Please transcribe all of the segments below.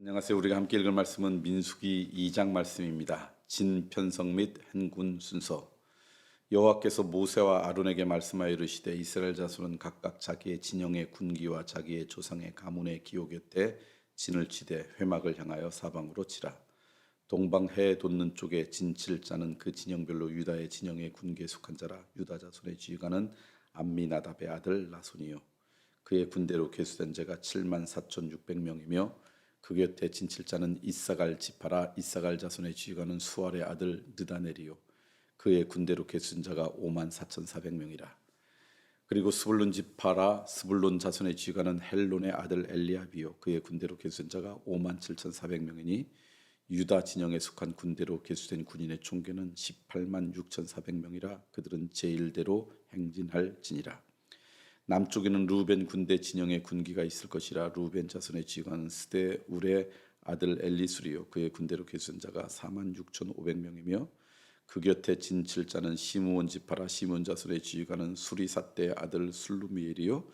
안녕하세요. 우리가 함께 읽을 말씀은 민수기 2장 말씀입니다. 진편성 및 행군 순서. 여호와께서 모세와 아론에게 말씀하여 이르시되 이스라엘 자손은 각각 자기의 진영의 군기와 자기의 조상의 가문의 기호 곁에 진을 치되 회막을 향하여 사방으로 치라. 동방 해에 돋는 쪽에 진칠 자는 그 진영별로 유다의 진영의 군기에 속한 자라. 유다 자손의 지휘관은 암미나답의 아들 나손이요 그의 군대로 계수된 자가 74,600명이며 그 곁에 진칠자는 이사갈 지파라. 이사갈 자손의 지휘관은 수알의 아들 느다넬이요 그의 군대로 계수된 자가 54,400명이라. 그리고 스불론 지파라. 스불론 자손의 지휘관은 헬론의 아들 엘리압이요 그의 군대로 계수된 자가 57,400명이니 유다 진영에 속한 군대로 계수된 군인의 총계는 186,400명이라. 그들은 제1대로 행진할지니라. 남쪽에는 루벤 군대 진영의 군기가 있을 것이라. 루벤 자손의 지휘관은 스데 울의 아들 엘리술이요 그의 군대로 계수된 자가 46,500명이며 그 곁에 진칠 자는 시므온 지파라. 시므온 자손의 지휘관은 수리삿대의 아들 술루미엘이요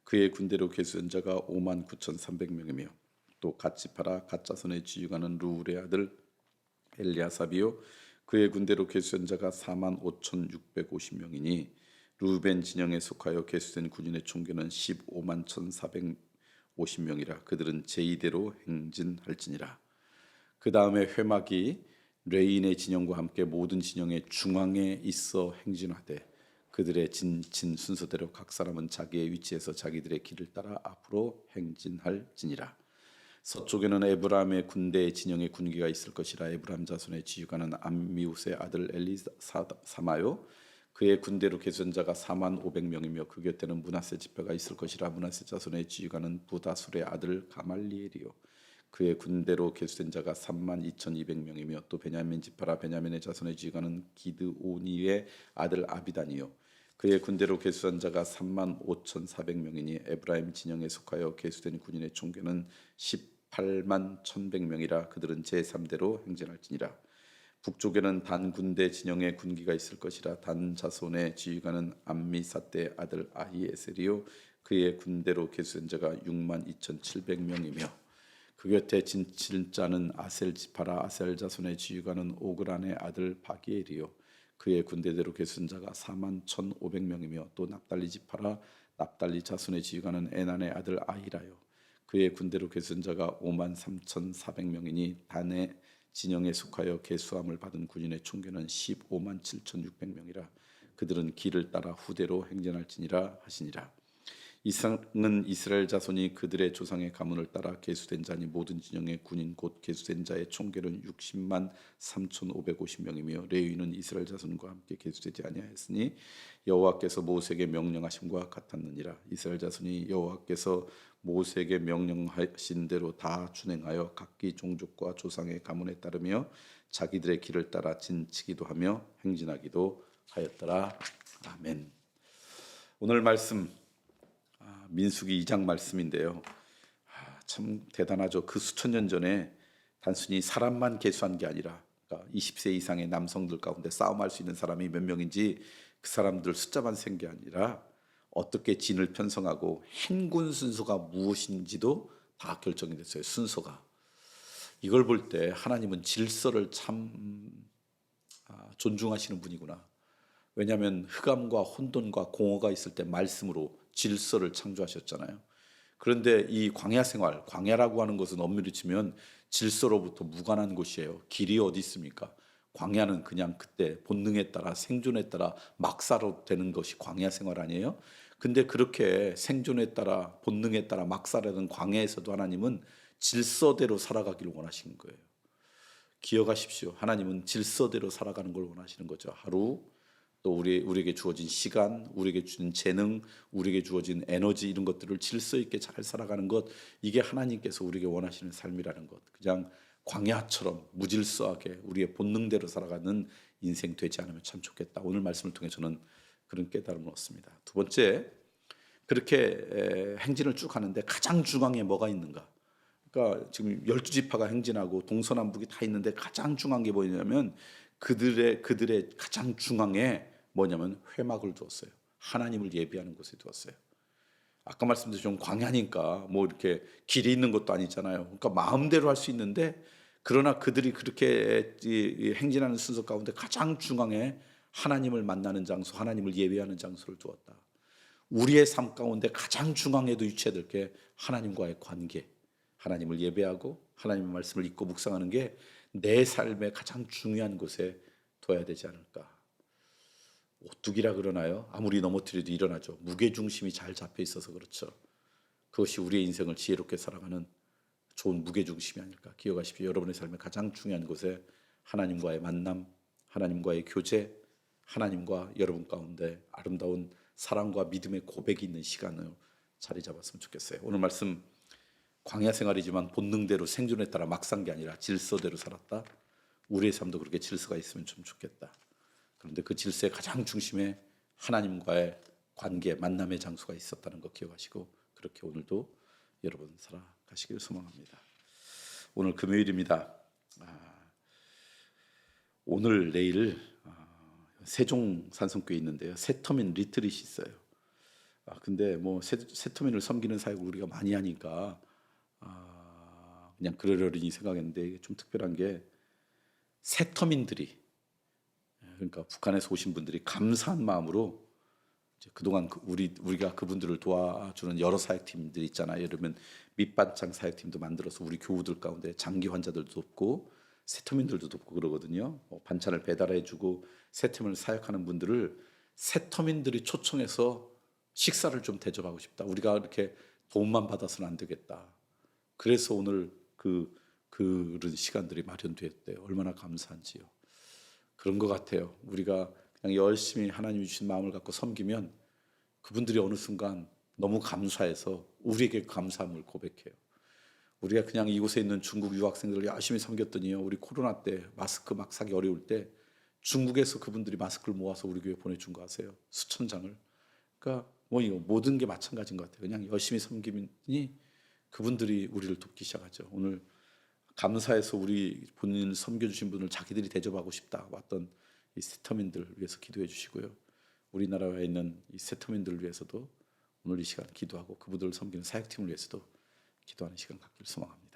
그의 군대로 계수된 자가 59,300명이며 또 갓 지파라. 갓 자손의 지휘관은 루울의 아들 엘리아삽이요 그의 군대로 계수된 자가 45,650명이니 루벤 진영에 속하여 계수된 군인의 총계는 151,450명이라. 그들은 제2대로 행진할지니라. 그 다음에 회막이 레인의 진영과 함께 모든 진영의 중앙에 있어 행진하되 그들의 진친 순서대로 각 사람은 자기의 위치에서 자기들의 길을 따라 앞으로 행진할지니라. 서쪽에는 에브라임의 군대의 진영의 군기가 있을 것이라. 에브라임 자손의 지휘관은 암미우스의 아들 엘리사마요 그의 군대로 계수된 자가 45,500명이며 그 곁에는 므낫세 지파가 있을 것이라. 므낫세 자손의 지휘관은 부다술의 아들 가말리엘이요 그의 군대로 계수된 자가 32,200명이며 또 베냐민 지파라. 베냐민의 자손의 지휘관은 기드오니의 아들 아비단이요 그의 군대로 계수된 자가 35,400명이니 에브라임 진영에 속하여 계수된 군인의 총계는 181,100명이라. 그들은 제3대로 행진할지니라. 북쪽에는 단 군대 진영의 군기가 있을 것이라. 단 자손의 지휘관은 암미사대의 아들 아히에셀이요 그의 군대로 계수된 자가 62,700명이며 그 곁에 진칠 자는 아셀 지파라. 아셀 자손의 지휘관은 오그란의 아들 바기엘이요 그의 군대대로 계수된 자가 41,500명이며 또 납달리 지파라. 납달리 자손의 지휘관은 에난의 아들 아히라요 그의 군대로 계수된 자가 53,400명이니 단의 진영에 속하여 계수함을 받은 군인의 총계는 157,600명이라. 그들은 길을 따라 후대로 행진할지니라 하시니라. 이상은 이스라엘 자손이 그들의 조상의 가문을 따라 계수된 자니 모든 진영의 군인 곧 계수된 자의 총계는 60만 3,550명이며 레위는 이스라엘 자손과 함께 계수되지 아니하였으니 여호와께서 모세에게 명령하심과 같았느니라. 이스라엘 자손이 여호와께서 모세에게 명령하신 대로 다 준행하여 각기 종족과 조상의 가문에 따르며 자기들의 길을 따라 진치기도 하며 행진하기도 하였더라. 아멘. 오늘 말씀 민수기 2장 말씀인데요. 참 대단하죠. 그 수천 년 전에 단순히 사람만 계수한 게 아니라 20세 이상의 남성들 가운데 싸움할 수 있는 사람이 몇 명인지 그 사람들 숫자만 센 게 아니라 어떻게 진을 편성하고 행군 순서가 무엇인지도 다 결정이 됐어요. 순서가. 이걸 볼 때 하나님은 질서를 참 존중하시는 분이구나. 왜냐하면 흑암과 혼돈과 공허가 있을 때 말씀으로 질서를 창조하셨잖아요. 그런데 이 광야 생활, 광야라고 하는 것은 엄밀히 치면 질서로부터 무관한 곳이에요. 길이 어디 있습니까? 광야는 그냥 그때 본능에 따라 생존에 따라 막 살아도 되는 것이 광야 생활 아니에요? 근데 그렇게 생존에 따라 본능에 따라 막 살아가는 광야에서도 하나님은 질서대로 살아가기를 원하시는 거예요. 기억하십시오. 하나님은 질서대로 살아가는 걸 원하시는 거죠. 하루 또 우리에게 주어진 시간, 우리에게 주는 재능, 우리에게 주어진 에너지 이런 것들을 질서 있게 잘 살아가는 것, 이게 하나님께서 우리에게 원하시는 삶이라는 것. 그냥 광야처럼 무질서하게 우리의 본능대로 살아가는 인생 되지 않으면 참 좋겠다. 오늘 말씀을 통해 저는 그런 깨달음을 얻습니다. 두 번째, 그렇게 행진을 쭉 하는데 가장 중앙에 뭐가 있는가? 그러니까 지금 12지파가 행진하고 동서남북이 다 있는데 가장 중요한 게 뭐냐면 그들의 가장 중앙에 뭐냐면 회막을 두었어요. 하나님을 예배하는 곳에 두었어요. 아까 말씀드린 좀 광야니까 뭐 이렇게 길이 있는 것도 아니잖아요. 그러니까 마음대로 할 수 있는데 그러나 그들이 그렇게 이 행진하는 순서 가운데 가장 중앙에 하나님을 만나는 장소, 하나님을 예배하는 장소를 두었다. 우리의 삶 가운데 가장 중앙에도 위치해야 될 게 하나님과의 관계, 하나님을 예배하고 하나님의 말씀을 읽고 묵상하는 게 내 삶의 가장 중요한 곳에 둬야 되지 않을까. 오뚜기라 그러나요? 아무리 넘어뜨려도 일어나죠. 무게중심이 잘 잡혀 있어서 그렇죠. 그것이 우리의 인생을 지혜롭게 살아가는 좋은 무게중심이 아닐까. 기억하십시오. 여러분의 삶의 가장 중요한 곳에 하나님과의 만남, 하나님과의 교제, 하나님과 여러분 가운데 아름다운 사랑과 믿음의 고백이 있는 시간을 자리 잡았으면 좋겠어요. 오늘 말씀 광야 생활이지만 본능대로 생존에 따라 막 산 게 아니라 질서대로 살았다. 우리의 삶도 그렇게 질서가 있으면 좀 좋겠다. 그런데 그 질서의 가장 중심에 하나님과의 관계, 만남의 장소가 있었다는 거 기억하시고 그렇게 오늘도 여러분 살아가시길 소망합니다. 오늘 금요일입니다. 오늘 내일 세종 산성교에 있는데요. 세터민 리트릿이 있어요. 근데 뭐 세터민을 섬기는 사역을 우리가 많이 하니까 그냥 그러려니 생각했는데 이게 좀 특별한 게 세터민들이 그러니까 북한에서 오신 분들이 감사한 마음으로 이제 그동안 우리가 그분들을 도와주는 여러 사역팀들이 있잖아요. 예를 들면 밑반찬 사역팀도 만들어서 우리 교우들 가운데 장기 환자들도 돕고 세터민들도 돕고 그러거든요. 반찬을 배달해주고 세터민을 사역하는 분들을 세터민들이 초청해서 식사를 좀 대접하고 싶다. 우리가 이렇게 도움만 받아서는 안 되겠다. 그래서 오늘 그런 시간들이 마련되었대요. 얼마나 감사한지요. 그런 것 같아요. 우리가 그냥 열심히 하나님이 주신 마음을 갖고 섬기면 그분들이 어느 순간 너무 감사해서 우리에게 감사함을 고백해요. 우리가 그냥 이곳에 있는 중국 유학생들을 열심히 섬겼더니요. 우리 코로나 때 마스크 막 사기 어려울 때 중국에서 그분들이 마스크를 모아서 우리 교회 보내준 거 아세요? 수천 장을. 그러니까 뭐 이거 모든 게 마찬가지인 것 같아요. 그냥 열심히 섬기니 그분들이 우리를 돕기 시작하죠. 오늘 감사해서 우리 본인을 섬겨주신 분을 자기들이 대접하고 싶다 왔던 이 세터민들 위해서 기도해 주시고요. 우리나라에 있는 이 세터민들을 위해서도 오늘 이 시간 기도하고 그분들을 섬기는 사역팀을 위해서도 기도하는 시간 갖기를 소망합니다.